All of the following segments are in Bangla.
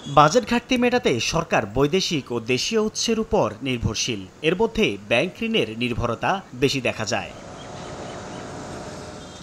বাজেট ঘাটতি মেটাতে সরকার বৈদেশিক ও দেশীয় উৎসের উপর নির্ভরশীল। এর মধ্যে ব্যাংক ঋণের নির্ভরতা বেশি দেখা যায়।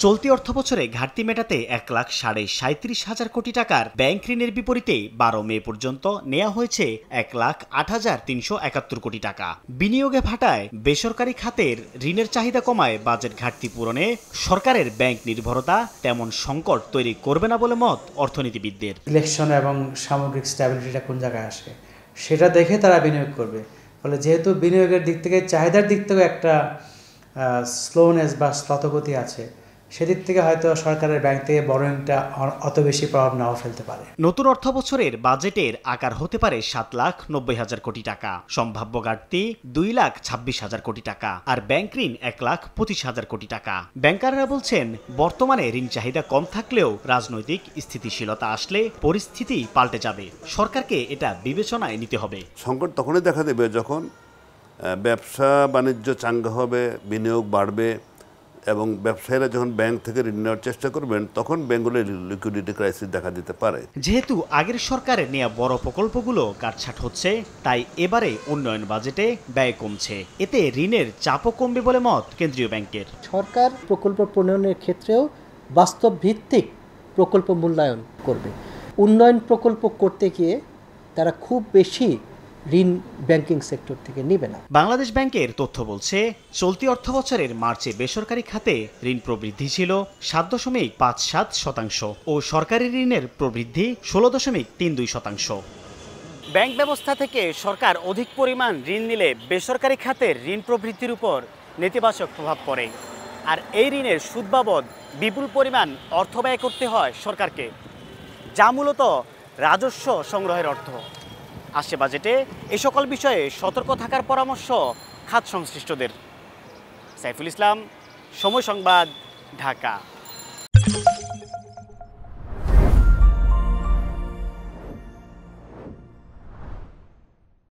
চলতি অর্থবছরে ঘাটতি মেটাতে 1,37,500 কোটি টাকার ব্যাংক ঋণের বিপরীতে 12 মে পর্যন্ত নেওয়া হয়েছে 1,08,371 কোটি টাকা। বিনিয়োগে ভাটায় বেসরকারি খাতের ঋণের চাহিদা কমায় বাজেট ঘাটতি পূরণে সরকারের ব্যাংক নির্ভরতা তেমন সংকট তৈরি করবে না বলে মত অর্থনীতিবিদদের। ইলেকশন এবং সামগ্রিক স্ট্যাবিলিটিটা কোন জায়গায় আসে সেটা দেখে তারা বিনিয়োগ করবে। ফলে যেহেতু বিনিয়োগের দিক থেকে চাহিদার দিক থেকে একটা স্লোনেস বা স্লথগতি আছে, সেদিক থেকে হয়তো সরকারের ব্যাংক থেকে বরোয়িংটা অত বেশি প্রভাব নাও ফেলতে পারে। নতুন অর্থ বছরের বাজেটের আকার হতে পারে 7,90,000 কোটি টাকা, সম্ভাব্য ঘাটতি 2,26,000 কোটি টাকা, আর ব্যাংক ঋণ 1,25,000 কোটি টাকা। ব্যাংকাররা বলছেন, বর্তমানে ঋণ চাহিদা কম থাকলেও রাজনৈতিক স্থিতিশীলতা আসলে পরিস্থিতি পাল্টে যাবে। সরকারকে এটা বিবেচনায় নিতে হবে। সংকট তখনই দেখা দেবে যখন ব্যবসা বাণিজ্য চাঙ্গা হবে, বিনিয়োগ বাড়বে এবং ব্যবসায়ীরা যখন ব্যাংক থেকে ঋণ নেওয়ার চেষ্টা করবেন, তখন ব্যাংকগুলোর লিকুইডিটি ক্রাইসিস দেখা দিতে পারে। যেহেতু আগের সরকারের নেওয়া বড় প্রকল্পগুলো কাটছাট হচ্ছে, তাই এবারে উন্নয়ন বাজেটে ব্যয় কমছে। এতে ঋণের চাপও কমবে বলে মত কেন্দ্রীয় ব্যাংকের। সরকার প্রকল্প প্রণয়নের ক্ষেত্রেও বাস্তব ভিত্তিক প্রকল্প মূল্যায়ন করবে। উন্নয়ন প্রকল্প করতে গিয়ে তারা খুব বেশি ঋণ ব্যাংকিং সেক্টর থেকে নেবে না। বাংলাদেশ ব্যাংকের তথ্য বলছে, চলতি অর্থবছরের মার্চে বেসরকারি খাতে ঋণ প্রবৃদ্ধি ছিল 7.57% ও সরকারি ঋণের প্রবৃদ্ধি 16.32%। ব্যাংক ব্যবস্থা থেকে সরকার অধিক পরিমাণ ঋণ নিলে বেসরকারি খাতের ঋণ প্রবৃদ্ধির উপর নেতিবাচক প্রভাব পড়ে, আর এই ঋণের সুদ বাবদ বিপুল পরিমাণ অর্থ ব্যয় করতে হয় সরকারকে, যা মূলত রাজস্ব সংগ্রহের অর্থ। আসছে বাজেটে এ সকল বিষয়ে সতর্ক থাকার পরামর্শ খাত সংশ্লিষ্টদের। সাইফুল ইসলাম, সময় সংবাদ, ঢাকা।